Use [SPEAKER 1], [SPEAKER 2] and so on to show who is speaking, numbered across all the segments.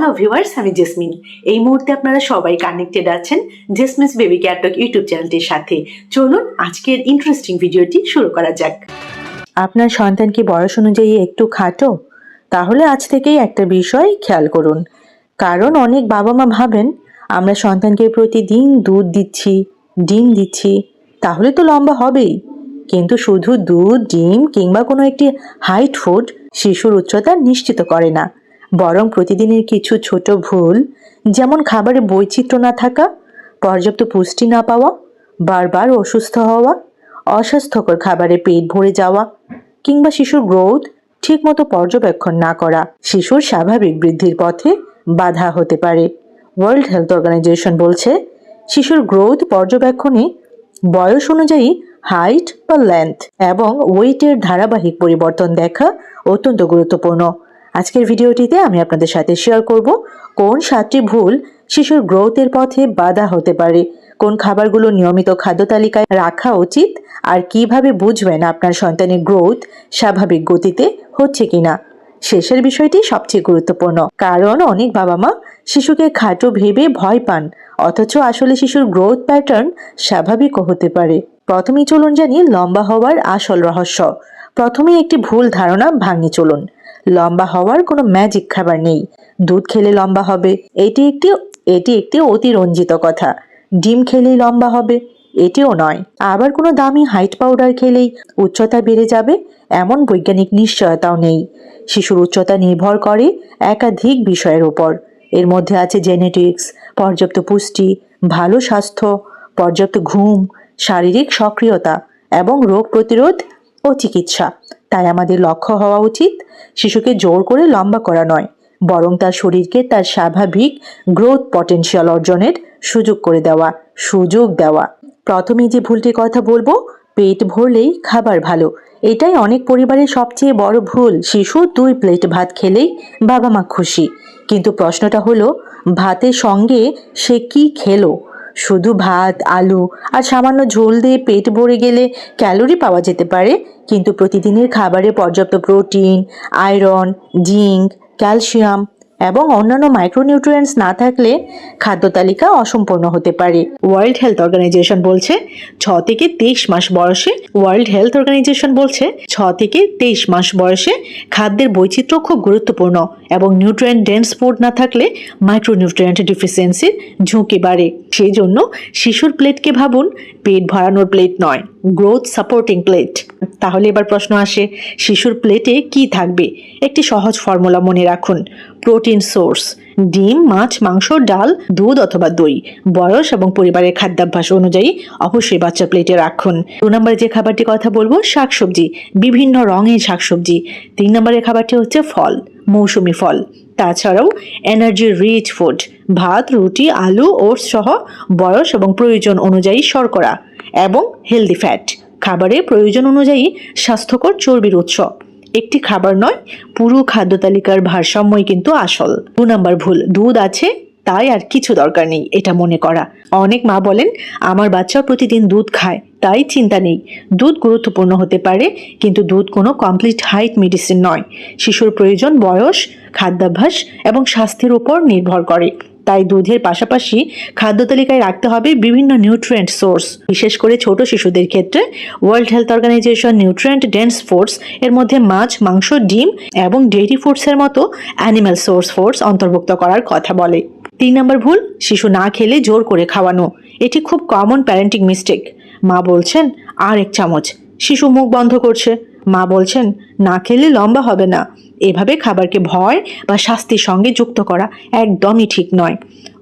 [SPEAKER 1] Hello viewers, আমি jasmine. এই মুহূর্তে আপনারা সবাই কানেক্টেড আছেন জেসমিনস বেবি কেয়ার টক ইউটিউব চ্যানেলটির সাথে। চলুন আজকের ইন্টারেস্টিং ভিডিওটি শুরু করা যাক। আপনার সন্তান কি বয়স অনুযায়ী একটু খাটো? তাহলে আজ থেকেই একটা বিষয় খেয়াল করুন। কারণ অনেক বাবা মা ভাবেন আমরা সন্তানকে প্রতিদিন দুধ দিচ্ছি, ডিম দিচ্ছি, তাহলে তো লম্বা হবেই। কিন্তু শুধু দুধ, ডিম কিংবা কোনো একটি হাইট ফুড শিশুর উচ্চতা নিশ্চিত করে না। বরং প্রতিদিনের কিছু ছোট ভুল, যেমন খাবারে বৈচিত্র্য না থাকা, পর্যাপ্ত পুষ্টি না পাওয়া, বারবার অসুস্থ হওয়া, অস্বাস্থ্যকর খাবারে পেট ভরে যাওয়া কিংবা শিশুর গ্রোথ ঠিকমতো পর্যবেক্ষণ না করা শিশুর স্বাভাবিক বৃদ্ধির পথে বাধা হতে পারে। ওয়ার্ল্ড হেলথ অর্গানাইজেশন বলছে, শিশুর গ্রোথ পর্যবেক্ষণে বয়স অনুযায়ী হাইট বা লেন্থ এবং ওয়েটের ধারাবাহিক পরিবর্তন দেখা অত্যন্ত গুরুত্বপূর্ণ। আজকের ভিডিওটিতে আমি আপনাদের সাথে শেয়ার করব কোন 7টি ভুল শিশুর গ্রোথের পথে বাধা হতে পারে, কোন খাবারগুলো নিয়মিত খাদ্য তালিকায় রাখা উচিত, আর কিভাবে বুঝবেন আপনার সন্তানের গ্রোথ স্বাভাবিক গতিতে হচ্ছে কিনা। শেষের বিষয়টি সবচেয়ে গুরুত্বপূর্ণ, কারণ অনেক বাবা মা শিশুকে খাটো ভেবে ভয় পান, অথচ আসলে শিশুর গ্রোথ প্যাটার্ন স্বাভাবিকও হতে পারে। প্রথমেই চলুন জানি লম্বা হওয়ার আসল রহস্য। প্রথমেই একটি ভুল ধারণা ভাঙিয়ে চলুন। লম্বা হওয়ার কোনো ম্যাজিক খাবার নেই। দুধ খেলে লম্বা হবে, এটি একটি অতিরঞ্জিত কথা। ডিম খেলেই লম্বা হবে, এটিও নয়। আবার কোনো দামি হাইট পাউডার খেলেই উচ্চতা বেড়ে যাবে, এমন বৈজ্ঞানিক নিশ্চয়তাও নেই। শিশুর উচ্চতা নির্ভর করে একাধিক বিষয়ের উপর। এর মধ্যে আছে জেনেটিক্স, পর্যাপ্ত পুষ্টি, ভালো স্বাস্থ্য, পর্যাপ্ত ঘুম, শারীরিক সক্রিয়তা এবং রোগ প্রতিরোধ ও চিকিৎসা। তাই আমাদের লক্ষ্য হওয়া উচিত শিশুকে জোর করে লম্বা করা নয়, বরং তার শরীরকে তার স্বাভাবিক গ্রোথ পটেনশিয়াল অর্জনের সুযোগ দেওয়া। প্রথমে যে ভুলটির কথা বলবো, পেট ভরলেই খাবার ভালো। এটাই অনেক পরিবারের সবচেয়ে বড় ভুল। শিশু 2 প্লেট ভাত খেলেই বাবা মা খুশি। কিন্তু প্রশ্নটা হলো, ভাতের সঙ্গে সে কি খেলো? শুধু ভাত, আলু আর সামান্য ঝোল দিয়ে পেট ভরে গেলে ক্যালোরি পাওয়া যেতে পারে, কিন্তু প্রতিদিনের খাবারে পর্যাপ্ত প্রোটিন, আয়রন, জিঙ্ক, ক্যালসিয়াম এবং অন্যান্য মাইক্রোনিউট্রিয়েন্টস না থাকলে খাদ্য তালিকা অসম্পূর্ণ হতে পারে। ওয়ার্ল্ড হেলথ অর্গানাইজেশন বলছে 6 থেকে 23 মাস বয়সে খাদ্যের বৈচিত্র্য খুব গুরুত্বপূর্ণ এবং নিউট্রিয়েন্ট ডেন্স ফুড না থাকলে মাইক্রোনিউট্রিয়েন্ট ডিফিসিয়েন্সির ঝুঁকি বাড়ে। সেই জন্য শিশুর প্লেটকে ভাবুন পেট ভরানোর প্লেট নয়, গ্রোথ সাপোর্টিং প্লেট। তাহলে এবার প্রশ্ন আসে, শিশুর প্লেটে কি থাকবে? একটি সহজ ফর্মুলা মনে রাখুন। প্রোটিন সোর্স: ডিম, মাছ, মাংস, ডাল, দুধ অথবা দই। বয়স এবং পরিবারের খাদ্যাভ্যাস অনুযায়ী অবশ্যই বাচ্চা প্লেটে রাখুন। 2 নম্বরে যে খাবারটি কথা বলবো, শাকসবজি, বিভিন্ন রঙের শাকসবজি। 3 নম্বরের খাবারটি হচ্ছে ফল, মৌসুমী ফল। তাছাড়াও এনার্জি রিচ ফুড, ভাত, রুটি, আলু, ওটস সহ বয়স এবং প্রয়োজন অনুযায়ী শর্করা এবং হেলদি ফ্যাট। খাবারের প্রয়োজন অনুযায়ী স্বাস্থ্যকর চর্বির উৎস। একটি খাবার নয়, পুরো খাদ্য তালিকার ভারসাম্যই কিন্তু আসল। 2 নম্বর ভুল, দুধ আছে তাই আর কিছু দরকার নেই এটা মনে করা। অনেক মা বলেন আমার বাচ্চা প্রতিদিন দুধ খায় তাই চিন্তা নেই। দুধ গুরুত্বপূর্ণ হতে পারে, কিন্তু দুধ কোনো কমপ্লিট হাইট মেডিসিন নয়। শিশুর প্রয়োজন বয়স, খাদ্যাভ্যাস এবং স্বাস্থ্যের উপর নির্ভর করে। তাই দুধের পাশাপাশি খাদ্য তালিকায় রাখতে হবে বিভিন্ন নিউট্রিয়েন্ট সোর্স। বিশেষ করে ছোট শিশুদের ক্ষেত্রে World Health Organization nutrient dense foods এর মধ্যে মাছ, মাংস, ডিম এবং ডেইরি ফুডসের মতো অ্যানিম্যাল সোর্স ফুডস অন্তর্ভুক্ত করার কথা বলে। 3 নম্বর ভুল, শিশু না খেলে জোর করে খাওয়ানো। এটি খুব কমন প্যারেন্টিং মিস্টেক। মা বলছেন আর 1 চামচ, শিশু মুখ বন্ধ করছে। মা বলছেন না খেলে লম্বা হবে না। এভাবে খাবারকে ভয় বা শাস্তির সঙ্গে যুক্ত করা একদমই ঠিক নয়।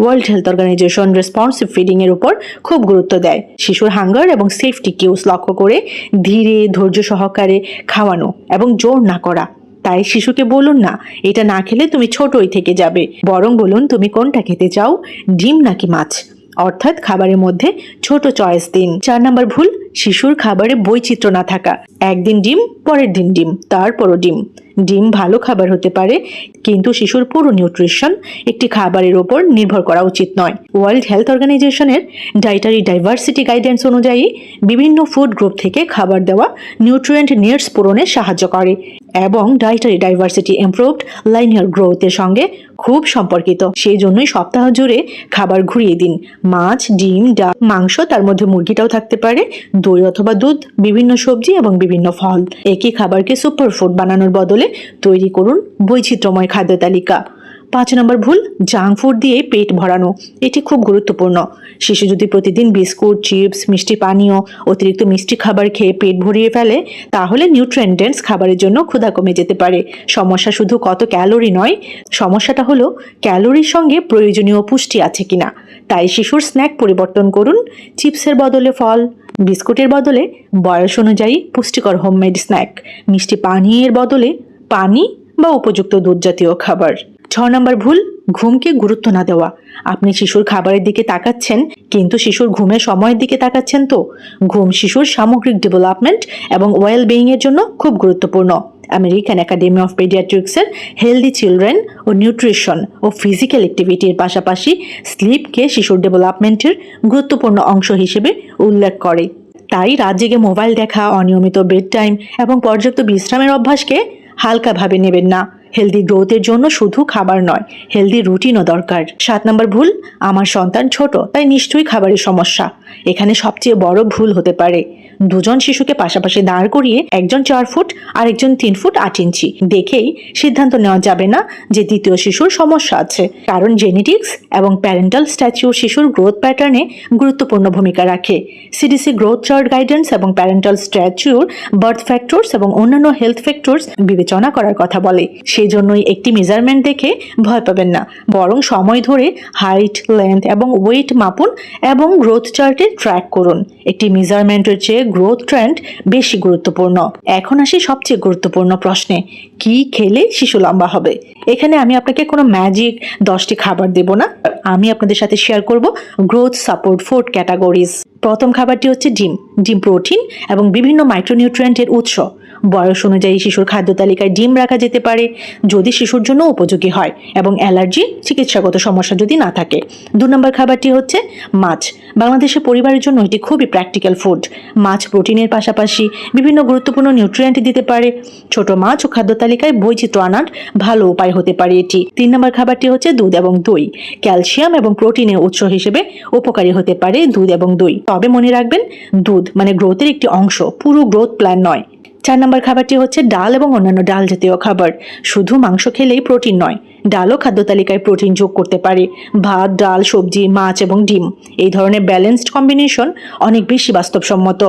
[SPEAKER 1] World Health Organization responsive feeding এর উপর খুব গুরুত্ব দেয়। শিশুর হাঙ্গার এবং সেফটি কিউস লক্ষ্য করে ধীরে ধৈর্য সহকারে খাওয়ানো এবং জোর না করা। তাই শিশুকে বলুন না এটা না খেলে তুমি ছোটই থেকে যাবে, বরং বলুন তুমি কোনটা খেতে চাও, ডিম নাকি মাছ। অর্থাৎ খাবারের মধ্যে ছোট চয়েস দিন। 4 নম্বর ভুল, শিশুর খাবারে বৈচিত্র্য না থাকা। একদিন ডিম, পরের দিন ডিম, তারপরও ডিম। ডিম ভালো খাবার হতে পারে, কিন্তু শিশুর পুরো নিউট্রিশন একটি খাবারের ওপর নির্ভর করা উচিত নয়। ওয়ার্ল্ড হেলথ অর্গানাইজেশনের ডায়েটারি ডাইভার্সিটি গাইডেন্স অনুযায়ী বিভিন্ন ফুড গ্রুপ থেকে খাবার দেওয়া নিউট্রিয়েন্ট নিডস পূরণে সাহায্য করে এবং ডায়েটারি ডাইভার্সিটি ইমপ্রুভড লাইনিয়ার গ্রোথের সঙ্গে খুব সম্পর্কিত। সেই জন্যই সপ্তাহ জুড়ে খাবার ঘুরিয়ে দিন। মাছ, ডিম, ডাল, মাংস, তার মধ্যে মুরগিটাও থাকতে পারে, দই অথবা দুধ, বিভিন্ন সবজি এবং বিভিন্ন ফল। একই খাবারকে সুপার ফুড বানানোর বদলে তৈরি করুন বৈচিত্র্যময় খাদ্য তালিকা। 5 নম্বর ভুল, জাঙ্ক ফুড দিয়ে পেট ভরানো। এটি খুব গুরুত্বপূর্ণ। শিশু যদি প্রতিদিন বিস্কুট, চিপস, মিষ্টি পানীয়, অতিরিক্ত মিষ্টি খাবার খেয়ে পেট ভরিয়ে ফেলে, তাহলে নিউট্রিয়েন্ট ডেন্স খাবারের জন্য ক্ষুধা কমে যেতে পারে। সমস্যা শুধু কত ক্যালোরি নয়, সমস্যাটা হলো ক্যালোরির সঙ্গে প্রয়োজনীয় পুষ্টি আছে কিনা। তাই শিশুর স্ন্যাক পরিবর্তন করুন। চিপসের বদলে ফল, বিস্কুটের বদলে বয়স অনুযায়ী পুষ্টিকর হোমমেড স্ন্যাক, মিষ্টি পানীয়ের বদলে পানি বা উপযুক্ত দুধ জাতীয় খাবার। 6 নম্বর ভুল, ঘুমকে গুরুত্ব না দেওয়া। আপনি শিশুর খাবারের দিকে তাকাচ্ছেন, কিন্তু শিশুর ঘুমের সময়ের দিকে তাকাচ্ছেন তো? ঘুম শিশুর সামগ্রিক ডেভেলপমেন্ট এবং ওয়েল বিইং এর জন্য খুব গুরুত্বপূর্ণ। আমেরিকান একাডেমি অফ পেডিয়াট্রিক্সের হেলদি চিলড্রেন ও নিউট্রিশন ও ফিজিক্যাল অ্যাক্টিভিটির পাশাপাশি স্লিপকে শিশুর ডেভেলপমেন্টের গুরুত্বপূর্ণ অংশ হিসেবে উল্লেখ করে। তাই রাত জেগে মোবাইল দেখা, অনিয়মিত বেড টাইম এবং পর্যাপ্ত বিশ্রামের অভ্যাসকে হালকাভাবে নেবেন না। হেলদি গ্রোথের জন্য শুধু খাবার নয়, হেলদি রুটিনও দরকার। 7 নম্বর ভুল, আমার সন্তান ছোট তাই নিশ্চয়ই খাবারের সমস্যা। এখানে সবচেয়ে বড় ভুল হতে পারে দুজন শিশুকে পাশাপাশি দাঁড় করিয়ে একজন 4 ফুট আর একজন 3 ফুট 8 ইঞ্চি দেখেই সিদ্ধান্ত নেওয়া যাবে না যে দ্বিতীয় শিশুর সমস্যা আছে, কারণ জেনেটিক্স এবং প্যারেন্টাল স্ট্যাচিউর শিশুর গ্রোথ প্যাটার্নে গুরুত্বপূর্ণ ভূমিকা রাখে। সিডিসি গ্রোথ চার্ট গাইডেন্স এবং প্যারেন্টাল স্ট্যাচিউর বার্থ ফ্যাক্টরস এবং অন্যান্য হেলথ ফ্যাক্টরস বিবেচনা করার কথা বলে। সেই জন্যই একটি মেজারমেন্ট দেখে ভয় পাবেন না, বরং সময় ধরে হাইট, লেন্থ এবং ওয়েট মাপুন এবং গ্রোথ চার্টে ট্র্যাক করুন। একটি মেজারমেন্টের চেয়ে গ্রোথ ট্রেন্ড বেশি গুরুত্বপূর্ণ। এখন আসি সবচেয়ে গুরুত্বপূর্ণ প্রশ্নে, কি খেলে শিশু লম্বা হবে? এখানে আমি আপনাকে কোনো ম্যাজিক 10টি খাবার দেব না, আমি আপনাদের সাথে শেয়ার করব গ্রোথ সাপোর্ট ফুড ক্যাটাগরিজ। প্রথম খাবারটি হচ্ছে ডিম। ডিম প্রোটিন এবং বিভিন্ন মাইক্রোনিউট্রিয়েন্টের উৎস। বয়স অনুযায়ী শিশুর খাদ্য তালিকায় ডিম রাখা যেতে পারে যদি শিশুর জন্য উপযোগী হয় এবং অ্যালার্জি, চিকিৎসাগত সমস্যা যদি না থাকে। 2 নম্বর খাবারটি হচ্ছে মাছ। বাংলাদেশের পরিবারের জন্য এটি খুবই প্র্যাকটিক্যাল ফুড। মাছ প্রোটিনের পাশাপাশি বিভিন্ন গুরুত্বপূর্ণ নিউট্রিয়েন্ট দিতে পারে। ছোট মাছ ও খাদ্য তালিকায় বৈচিত্র্য আনার ভালো উপায় হতে পারে এটি। 3 নম্বর খাবারটি হচ্ছে দুধ এবং দই। ক্যালসিয়াম এবং প্রোটিনের উৎস হিসেবে উপকারী হতে পারে দুধ এবং দই। তবে মনে রাখবেন, দুধ মানে গ্রোথের একটি অংশ, পুরো গ্রোথ প্ল্যান নয়। 4 নম্বর খাবারটি হচ্ছে ডাল এবং অন্যান্য ডাল জাতীয় খাবার। শুধু মাংস খেলেই প্রোটিন নয়, ডালও খাদ্য তালিকায় প্রোটিন যোগ করতে পারে। ভাত, ডাল, সবজি, মাছ এবং ডিম, এই ধরনের ব্যালেন্সড কম্বিনেশন অনেক বেশি বাস্তবসম্মত।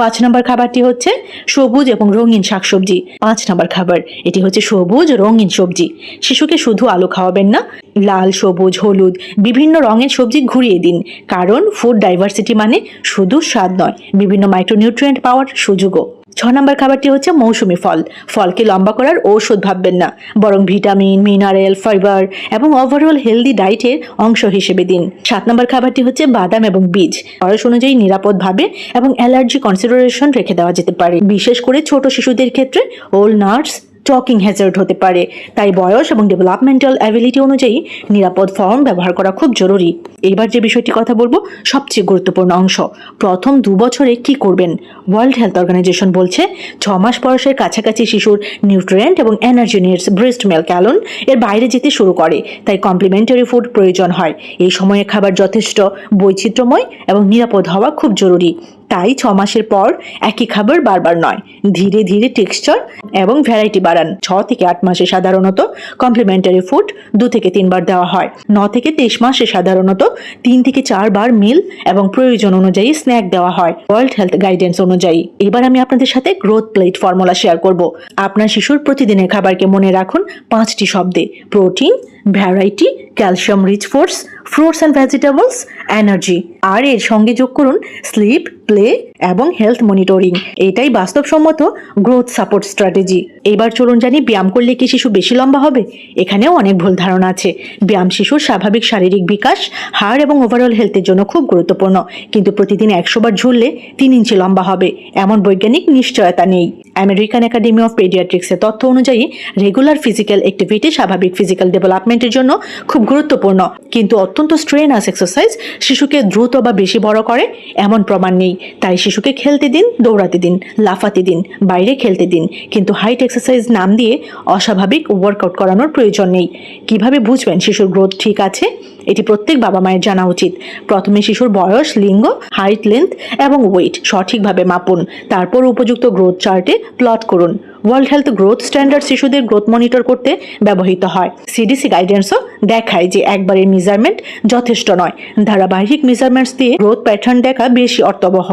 [SPEAKER 1] 5 নম্বর খাবারটি হচ্ছে সবুজ এবং রঙিন শাকসবজি। 5 নম্বর খাবার, এটি হচ্ছে সবুজ রঙিন সবজি। শিশুকে শুধু আলু খাওয়াবেন না, লাল, সবুজ, হলুদ বিভিন্ন রঙের সবজি ঘুরিয়ে দিন, কারণ ফুড ডাইভার্সিটি মানে শুধু স্বাদ নয়, বিভিন্ন মাইক্রোনিউট্রিয়েন্ট পাওয়ার সুযোগও। 6 নম্বর খাবারটি হচ্ছে মৌসুমী ফল। ফলকে লম্বা করার ঔষধ ভাববেন না, বরং ভিটামিন, মিনারেল, ফাইবার এবং ওভারঅল হেলদি ডায়েটের অংশ হিসেবে দিন। 7 নম্বর খাবারটি হচ্ছে বাদাম এবং বীজ। বয়স অনুযায়ী নিরাপদভাবে এবং অ্যালার্জি কনসিডারেশন রেখে দেওয়া যেতে পারে। বিশেষ করে ছোট শিশুদের ক্ষেত্রে ওল নাটস টকিং হ্যাজার্ড হতে পারে, তাই বয়স এবং ডেভেলপমেন্টাল অ্যাবিলিটি অনুযায়ী নিরাপদ ফর্ম ব্যবহার করা খুব জরুরি। এবার যে বিষয়টি কথা বলবো সবচেয়ে গুরুত্বপূর্ণ অংশ, প্রথম 2 বছরে কি করবেন। ওয়ার্ল্ড হেলথ অর্গানাইজেশন বলছে 6 মাস বয়সের কাছাকাছি শিশুর নিউট্রিয়েন্ট এবং energy needs breast milk alone এর বাইরে যেতে শুরু করে, তাই কমপ্লিমেন্টারি ফুড প্রয়োজন হয়। এই সময়ে খাবার যথেষ্ট বৈচিত্র্যময় এবং নিরাপদ হওয়া খুব জরুরি। তাই 6 মাসের পর একই খাবার বারবার নয়, ধীরে ধীরে টেক্সচার এবং ভ্যারাইটি বাড়ান। 6 থেকে 8 মাসে সাধারণত কমপ্লিমেন্টারি ফুড 2 থেকে 3 বার দেওয়া হয়। 9 থেকে 23 মাসে সাধারণত 3 থেকে 4 বার মিল এবং প্রয়োজন অনুযায়ী স্ন্যাক দেওয়া হয় ওয়ার্ল্ড হেলথ গাইডেন্স অনুযায়ী। এবার আমি আপনাদের সাথে গ্রোথ প্লেট ফর্মুলা শেয়ার করব। আপনার শিশুর প্রতিদিনের খাবারকে মনে রাখুন 5টি শব্দে: protein, variety, calcium rich foods, fruits and vegetables, energy. আর এর সঙ্গে যোগ করুন স্লিপ, প্লে এবং হেলথ মনিটরিং। এটাই বাস্তবসম্মত গ্রোথ সাপোর্ট স্ট্র্যাটেজি। এবার চলুন জানি ব্যায়াম করলে কি শিশু বেশি লম্বা হবে? এখানেও অনেক ভুল ধারণা আছে। ব্যায়াম শিশুর স্বাভাবিক শারীরিক বিকাশ, হাড় এবং ওভারঅল হেলথের জন্য খুব গুরুত্বপূর্ণ, কিন্তু প্রতিদিন 100 বার ঝুললে 3 ইঞ্চি লম্বা হবে এমন বৈজ্ঞানিক নিশ্চয়তা নেই। আমেরিকান একাডেমি অফ পেডিয়াট্রিক্সের তথ্য অনুযায়ী রেগুলার ফিজিক্যাল অ্যাক্টিভিটি স্বাভাবিক ফিজিক্যাল ডেভেলপমেন্টের জন্য খুব গুরুত্বপূর্ণ, কিন্তু অত্যন্ত স্ট্রেনাস এক্সারসাইজ শিশুকে দ্রুত বা বেশি বড় করে এমন প্রমাণ নেই। তাই শিশুকে খেলতে দিন, দৌড়াতে দিন, লাফাতে দিন, বাইরে খেলতে দিন, কিন্তু হাইট এক্সারসাইজ নাম দিয়ে অস্বাভাবিক ওয়ার্কআউট করানোর প্রয়োজন নেই। কিভাবে বুঝবেন শিশুর গ্রোথ ঠিক আছে? এটি প্রত্যেক বাবা মায়ের জানা উচিত। প্রথমে শিশুর বয়স, লিঙ্গ, হাইট, লেন্থ এবং ওয়েট সঠিকভাবে মাপুন। তারপর উপযুক্ত গ্রোথ চার্টে প্লট করুন। ওয়ার্ল্ড হেলথ গ্রোথ স্ট্যান্ডার্ড শিশুদের গ্রোথ মনিটর করতে ব্যবহৃত হয়। সিডিসি গাইডেন্সও দেখায় যে একবারের মেজারমেন্ট যথেষ্ট নয়। ধারাবাহিক মেজারমেন্টস দিয়ে গ্রোথ প্যাটার্ন দেখা বেশি অর্থবহ।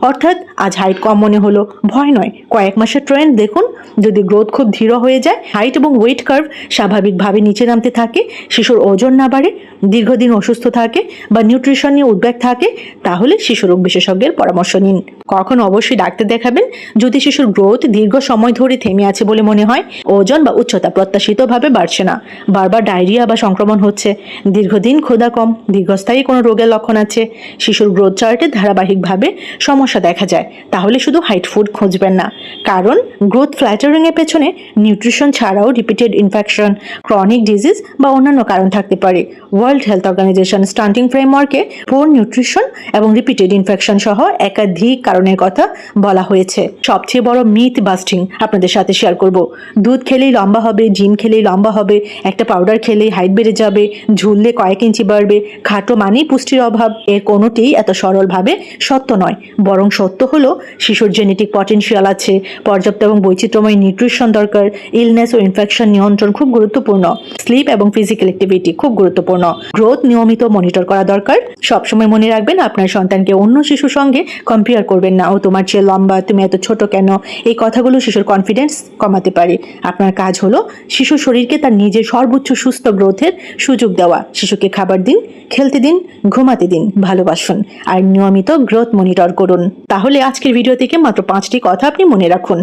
[SPEAKER 1] অর্থাৎ আজ হাইট কম মনে হলো, ভয় নয়, কয়েক মাসের ট্রেন্ড দেখুন। যদি গ্রোথ খুব ধীর হয়ে যায়, হাইট এবং ওয়েট কার্ভ স্বাভাবিকভাবে নিচে নামতে থাকে, শিশুর ওজন না বাড়ে, দীর্ঘদিন অসুস্থ থাকে বা নিউট্রিশন নিয়ে উদ্বেগ থাকে, তাহলে শিশু রোগ বিশেষজ্ঞের পরামর্শ নিন। কখন অবশ্যই ডাক্তার দেখাবেন? যদি শিশুর গ্রোথ দীর্ঘ সময় ধরে থেমে আছে বলে মনে হয়, ওজন বা উচ্চতা প্রত্যাশিতভাবে বাড়ছে না, বারবার ডায়রিয়া বা সংক্রমণ হচ্ছে, দীর্ঘদিন ক্ষুধা কম, দীর্ঘস্থায়ী কোনো রোগের লক্ষণ আছে, শিশুর গ্রোথ চার্টে ধারাবাহিকভাবে সমস্যা দেখা যায়, তাহলে শুধু হাইট ফুড খুঁজবেন না। কারণ গ্রোথ ফ্ল্যাটারিং এর পেছনে নিউট্রিশন ছাড়াও রিপিটেড ইনফেকশন, ক্রনিক ডিজিজ বা অন্যান্য কারণ থাকতে পারে। ওয়ার্ল্ড হেলথ অর্গানাইজেশন স্টান্টিং ফ্রেমওয়ার্কে পোর নিউট্রিশন এবং রিপিটেড ইনফেকশন সহ একাধিক কারণের কথা বলা হয়েছে। সবচেয়ে বড় মিথ বাস্টিং আপনাদের সাথে শেয়ার করব। দুধ খেলেই লম্বা হবে, জিম খেলেই লম্বা হবে, একটা পাউডার খেলেই হাইট বেড়ে যাবে, ঝুললে কয়েক ইঞ্চি বাড়বে, খাটো মানেই পুষ্টির অভাব, এর কোনোটিই এত সরলভাবে সত্য নয়। বরং সত্য হলো শিশুর জেনেটিক পটেনশিয়াল আছে, পর্যাপ্ত এবং বৈচিত্র্যময় নিউট্রিশন দরকার, ইলনেস ও ইনফেকশন নিয়ন্ত্রণ খুব গুরুত্বপূর্ণ, স্লিপ এবং ফিজিক্যাল অ্যাক্টিভিটি খুব গুরুত্বপূর্ণ, গ্রোথ নিয়মিত মনিটর করা দরকার। সবসময় মনে রাখবেন আপনার সন্তানকে অন্য শিশুর সঙ্গে কম্পেয়ার করবেন না। ও তোমার চেয়ে লম্বা, তুমি এত ছোট কেন? এই কথাগুলো শিশুর কনফিডেন্স কমাতে পারে। আপনার কাজ হলো শিশুর শরীরকে তার নিজের সর্বোচ্চ সুস্থ গ্রোথের সুযোগ দেওয়া। শিশুকে খাবার দিন, খেলতে দিন, ঘুমাতে দিন, ভালোবাসুন আর নিয়মিত গ্রোথ মনিটর করুন। তাহলে আজকের ভিডিও থেকে মাত্র 5টি কথা আপনি মনে রাখুন।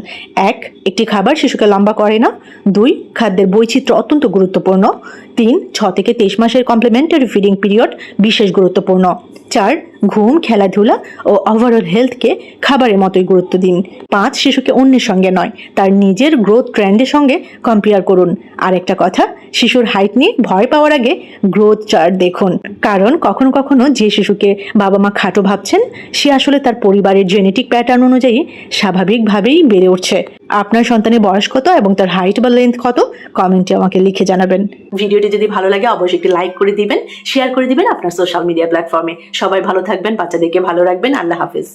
[SPEAKER 1] 1. একটি খাবার শিশুকে লম্বা করে না। 2. খাদ্যের বৈচিত্র্য অত্যন্ত গুরুত্বপূর্ণ। 3. 6 থেকে 23 মাসের কমপ্লিমেন্টারি ফিডিং পিরিয়ড বিশেষ গুরুত্বপূর্ণ। 4. ঘুম, খেলাধুলা ও ওভারঅল হেলথকে খাবারের মতোই গুরুত্ব দিন। 5. শিশুকে অন্যের সঙ্গে নয়, তার নিজের গ্রোথ ট্রেন্ডের সঙ্গে কম্পেয়ার করুন। আর একটা কথা, শিশুর হাইট নিয়ে ভয় পাওয়ার আগে গ্রোথ চার্ট দেখুন। কারণ কখনো কখনো যে শিশুকে বাবা মা খাটো ভাবছেন, সে আসলে তার পরিবারের জেনেটিক প্যাটার্ন অনুযায়ী স্বাভাবিকভাবেই বেড়ে উঠছে। আপনার সন্তানের বয়স কত এবং তার হাইট বা লেন্থ কত? কমেন্টে আমাকে লিখে জানাবেন। ভিডিওটি যদি ভালো লাগে অবশ্যই একটি লাইক করে দিবেন, শেয়ার করে দিবেন আপনার সোশ্যাল মিডিয়া প্ল্যাটফর্মে। সবাই ভালো থাকবেন, বাচ্চাদেরকে ভালো রাখবেন। আল্লাহ হাফিজ।